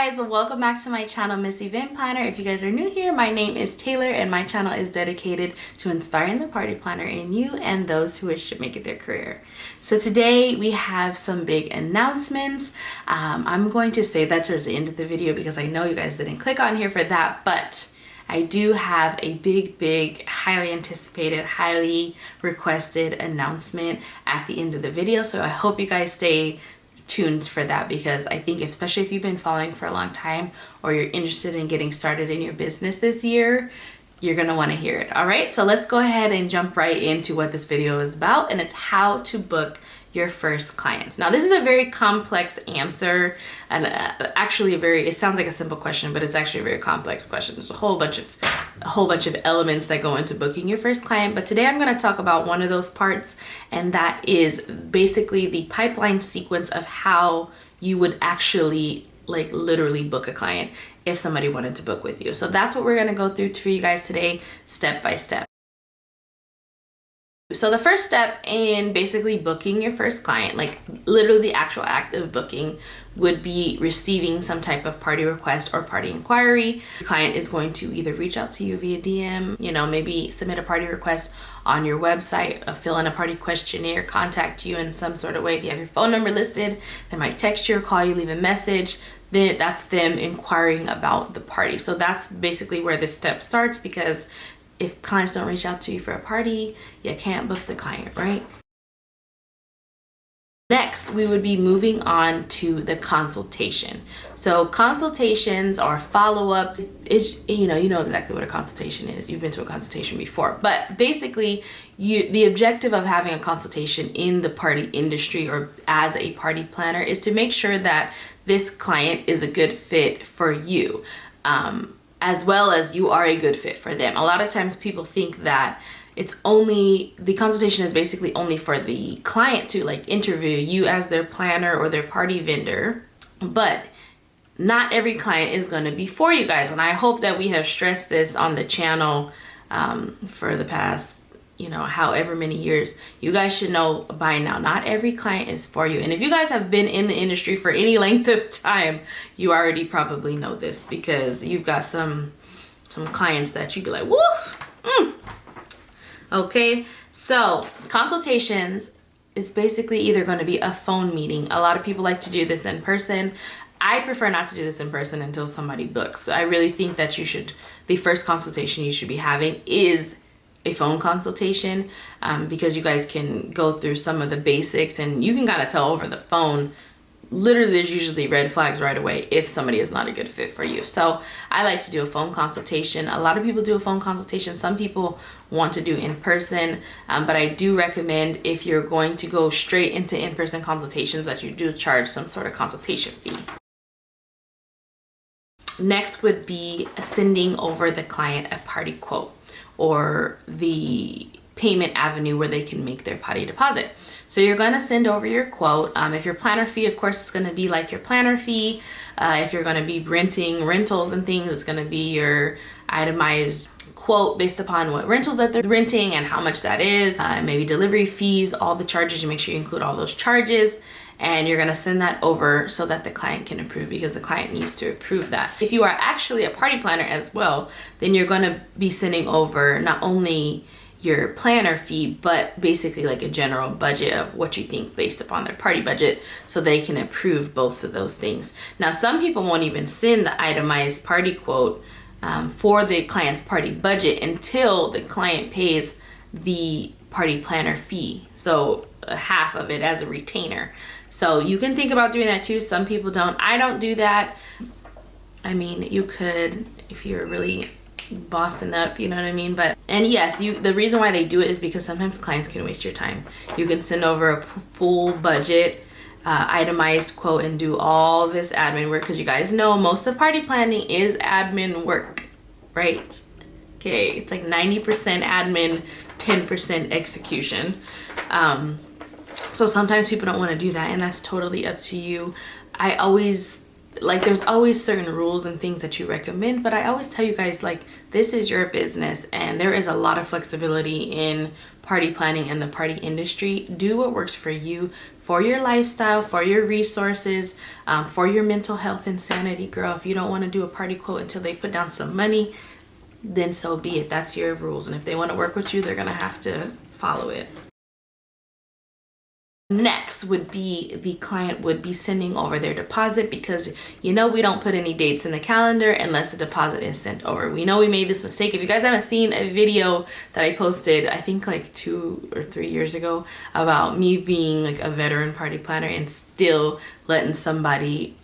guys, welcome back to my channel, Miss Event Planner. If you guys are new here, my name is Taylor and my channel is dedicated to inspiring the party planner in you and those who wish to make it their career. So today we have some big announcements. I'm going to say that towards the end of the video because I know you guys didn't click on here for that, but I do have a big, highly anticipated, highly requested announcement at the end of the video. So I hope you guys stay tuned for that, because I think especially if you've been following for a long time or you're interested in getting started in your business this year, you're gonna want to hear it. All right, so let's go ahead and jump right into what this video is about, and it's how to book your first clients. Now this is a very complex answer, and actually it sounds like a simple question, but it's actually a very complex question. There's a whole bunch of elements that go into booking your first client, but today I'm going to talk about one of those parts, and that is basically the pipeline sequence of how you would actually literally book a client if somebody wanted to book with you. So that's what we're going to go through for you guys today, step by step. So the first step in basically booking your first client, like literally the actual act of booking, would be receiving some type of party request or party inquiry. The client is going to either reach out to you via DM, maybe submit a party request on your website, fill in a party questionnaire, contact you in some sort of way. If you have your phone number listed, they might text you or call you, leave a message. Then that's them inquiring about the party. So that's basically where this step starts, because if clients don't reach out to you for a party, you can't book the client, right? Next, we would be moving on to the consultation. So consultations or follow-ups is, you know exactly what a consultation is. You've been to a consultation before, but basically the objective of having a consultation in the party industry or as a party planner is to make sure that this client is a good fit for you. As well as you are a good fit for them. A lot of times people think that the consultation is basically only for the client to interview you as their planner or their party vendor, but not every client is going to be for you guys. And I hope that we have stressed this on the channel for the past however many years. You guys should know by now, not every client is for you. And if you guys have been in the industry for any length of time, you already probably know this, because you've got some clients that you'd be like, woo. Okay, so consultations is basically either going to be a phone meeting. A lot of people like to do this in person. I prefer not to do this in person until somebody books. So I really think that the first consultation you should be having is a phone consultation, because you guys can go through some of the basics and you can kind of tell over the phone. Literally, there's usually red flags right away if somebody is not a good fit for you. So I like to do a phone consultation. A lot of people do a phone consultation. Some people want to do in person, but I do recommend, if you're going to go straight into in-person consultations, that you do charge some sort of consultation fee. Next would be sending over the client a party quote, or the payment avenue where they can make their party deposit. So you're going to send over your quote. If your planner fee, of course, it's going to be like your planner fee. If you're going to be renting rentals and things, it's going to be your itemized quote based upon what rentals that they're renting and how much that is. Maybe delivery fees, all the charges. You make sure you include all those charges. And you're gonna send that over so that the client can approve, because the client needs to approve that. If you are actually a party planner as well, then you're gonna be sending over not only your planner fee, but basically like a general budget of what you think based upon their party budget, so they can approve both of those things. Now, some people won't even send the itemized party quote for the client's party budget until the client pays the party planner fee. So half of it as a retainer. So you can think about doing that too. Some people don't. I don't do that. I mean, you could if you're really bossing up, you know what I mean? And yes, the reason why they do it is because sometimes clients can waste your time. You can send over a full budget, itemized quote, and do all this admin work, because you guys know most of party planning is admin work, right? Okay, it's like 90% admin, 10% execution. So sometimes people don't want to do that, and that's totally up to you. I always like there's always certain rules and things that you recommend, but I always tell you guys, like, this is your business and there is a lot of flexibility in party planning and the party industry. Do what works for you, for your lifestyle, for your resources, for your mental health and sanity. Girl, if you don't want to do a party quote until they put down some money, then so be it. That's your rules, and if they want to work with you, they're gonna have to follow it. Next would be the client would be sending over their deposit, because you know we don't put any dates in the calendar unless the deposit is sent over. We know we made this mistake. If you guys haven't seen a video that I posted, I think like 2 or 3 years ago, about me being like a veteran party planner and still letting somebody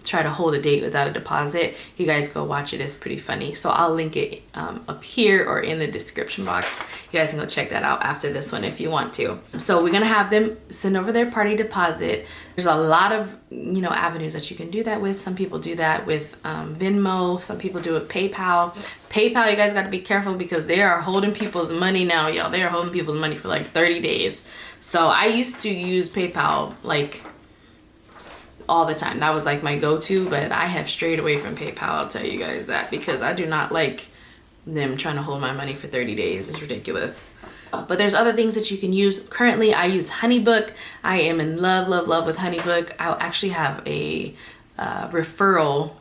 try to hold a date without a deposit, you guys go watch it. It's pretty funny. So I'll link it up here or in the description box. You guys can go check that out after this one if you want to. So we're gonna have them send over their party deposit. There's a lot of, you know, avenues that you can do that with. Some people do that with Venmo. Some people do it PayPal. PayPal, you guys got to be careful because they are holding people's money now, y'all. They are holding people's money for like 30 days. So I used to use PayPal like all the time. That was like my go-to, but I have strayed away from PayPal. I'll tell you guys that, because I do not like them trying to hold my money for 30 days. It's ridiculous. But there's other things that you can use. Currently, I use HoneyBook. I am in love, love, love with HoneyBook. I'll actually have a referral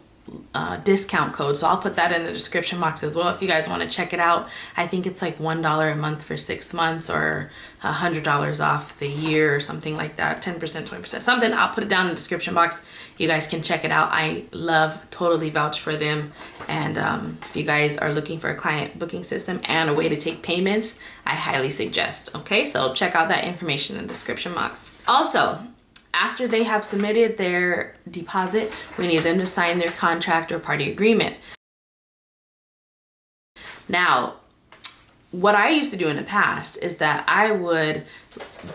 discount code, so I'll put that in the description box as well if you guys want to check it out. I think it's like $1 a month for 6 months, or $100 off the year, or something like that. 10%, 20%, something. I'll put it down in the description box. You guys can check it out. I love, totally vouch for them. And if you guys are looking for a client booking system and a way to take payments, I highly suggest. Okay, so check out that information in the description box. Also, after they have submitted their deposit, we need them to sign their contract or party agreement. Now, what I used to do in the past is that I would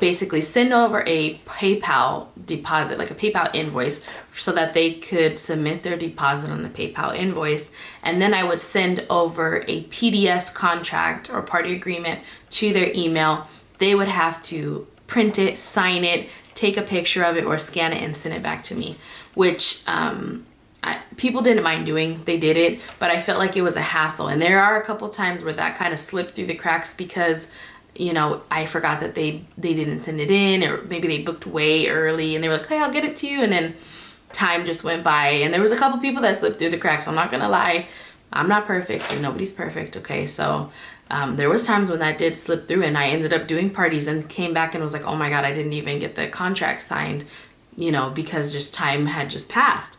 basically send over a PayPal deposit, like a PayPal invoice, so that they could submit their deposit on the PayPal invoice. And then I would send over a PDF contract or party agreement to their email. They would have to print it, sign it, take a picture of it, or scan it and send it back to me, which people didn't mind doing. They did it, but I felt like it was a hassle. And there are a couple times where that kind of slipped through the cracks because, you know, I forgot that they didn't send it in, or maybe they booked way early and they were like, hey, I'll get it to you. And then time just went by, and there was a couple people that slipped through the cracks. I'm not gonna lie, I'm not perfect and nobody's perfect, okay? So there was times when that did slip through, and I ended up doing parties and came back and was like, oh my God, I didn't even get the contract signed, you know, because just time had just passed.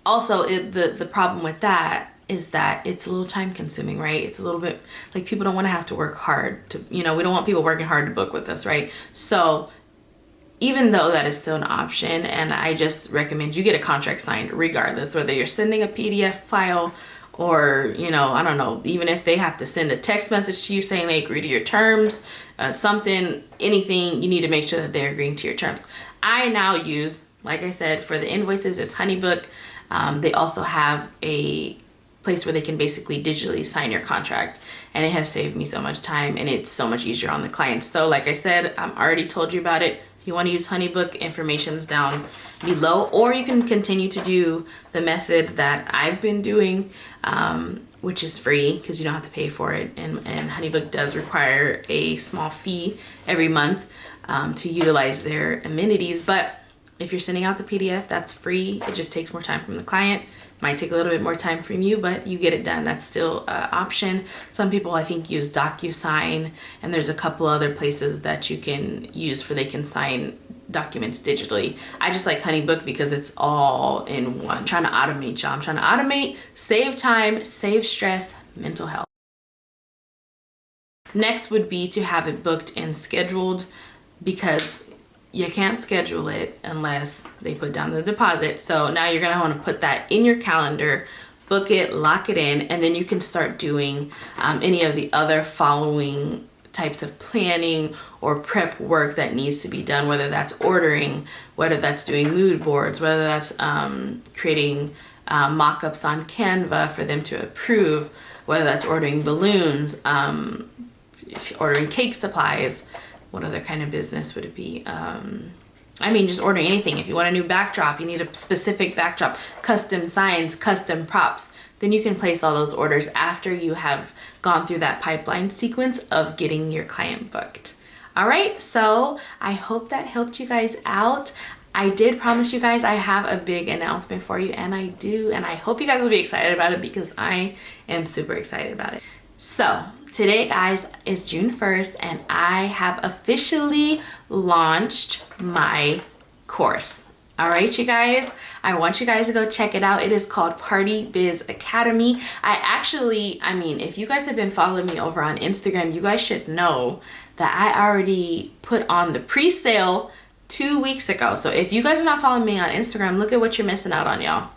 Also, the problem with that is that it's a little time consuming, right? It's a little bit like people don't want to have to work hard to, you know, we don't want people working hard to book with us, right? So even though that is still an option, and I just recommend you get a contract signed regardless, whether you're sending a PDF file or, you know, I don't know, even if they have to send a text message to you saying they agree to your terms, something, anything, you need to make sure that they're agreeing to your terms. I now use, like I said, for the invoices, it's HoneyBook. They also have a place where they can basically digitally sign your contract, and it has saved me so much time, and it's so much easier on the client. So like I said, I already told you about it. If you want to use HoneyBook, information's down below, or you can continue to do the method that I've been doing, which is free because you don't have to pay for it, and HoneyBook does require a small fee every month to utilize their amenities. But if you're sending out the PDF, that's free. It just takes more time from the client. Might take a little bit more time from you, but you get it done. That's still an option. Some people, I think, use DocuSign, and there's a couple other places that you can use for they can sign documents digitally. I just like HoneyBook because it's all in one. I'm trying to automate, y'all. I'm trying to automate, save time, save stress, mental health. Next would be to have it booked and scheduled, because you can't schedule it unless they put down the deposit. So now you're gonna wanna put that in your calendar, book it, lock it in, and then you can start doing any of the other following types of planning or prep work that needs to be done, whether that's ordering, whether that's doing mood boards, whether that's creating mock-ups on Canva for them to approve, whether that's ordering balloons, ordering cake supplies. What other kind of business would it be? I mean, just order anything. If you want a new backdrop, you need a specific backdrop, custom signs, custom props, then you can place all those orders after you have gone through that pipeline sequence of getting your client booked. All right, so I hope that helped you guys out. I did promise you guys I have a big announcement for you, and I do, and I hope you guys will be excited about it because I am super excited about it. So today, guys, is June 1st, and I have officially launched my course. All right, you guys, I want you guys to go check it out. It is called Party Biz Academy. I mean, if you guys have been following me over on Instagram, you guys should know that I already put on the pre-sale 2 weeks ago. So if you guys are not following me on Instagram, look at what you're missing out on, y'all.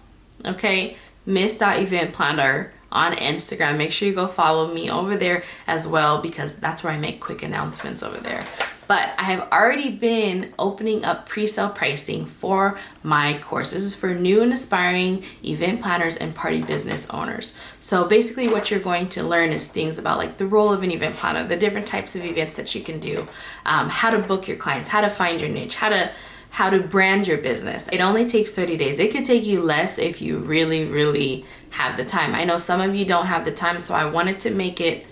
Okay, miss.eventplanner on Instagram. Make sure you go follow me over there as well, because that's where I make quick announcements over there. But I have already been opening up pre-sale pricing for my course. This is for new and aspiring event planners and party business owners. So basically what you're going to learn is things about like the role of an event planner, the different types of events that you can do, how to book your clients, how to find your niche, how to brand your business. It only takes 30 days. It could take you less if you really have the time. I know some of you don't have the time, so I wanted to make it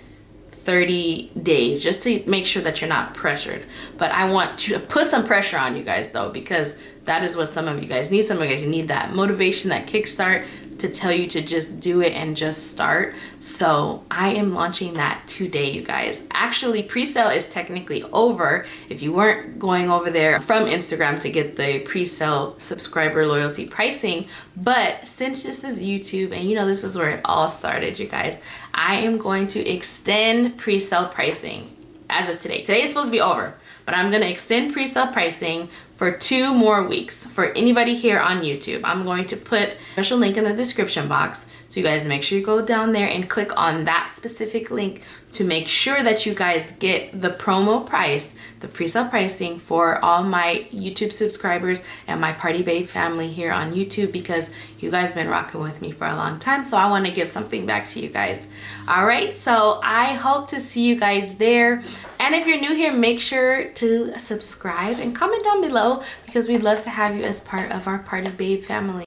30 days just to make sure that you're not pressured. But I want you to put some pressure on you guys though, because that is what some of you guys need. Some of you guys need that motivation, that kickstart to tell you to just do it and just start. So I am launching that today, you guys. Actually, pre-sale is technically over if you weren't going over there from Instagram to get the pre-sale subscriber loyalty pricing. But since this is YouTube and you know this is where it all started, you guys, I am going to extend pre-sale pricing as of today. Today is supposed to be over, but I'm gonna extend pre-sale pricing for 2 more weeks for anybody here on YouTube. I'm going to put a special link in the description box, so you guys make sure you go down there and click on that specific link to make sure that you guys get the promo price, the pre-sale pricing for all my YouTube subscribers and my Party Babe family here on YouTube, because you guys have been rocking with me for a long time, so I want to give something back to you guys. All right, so I hope to see you guys there. And if you're new here, make sure to subscribe and comment down below, because we'd love to have you as part of our Party Babe family.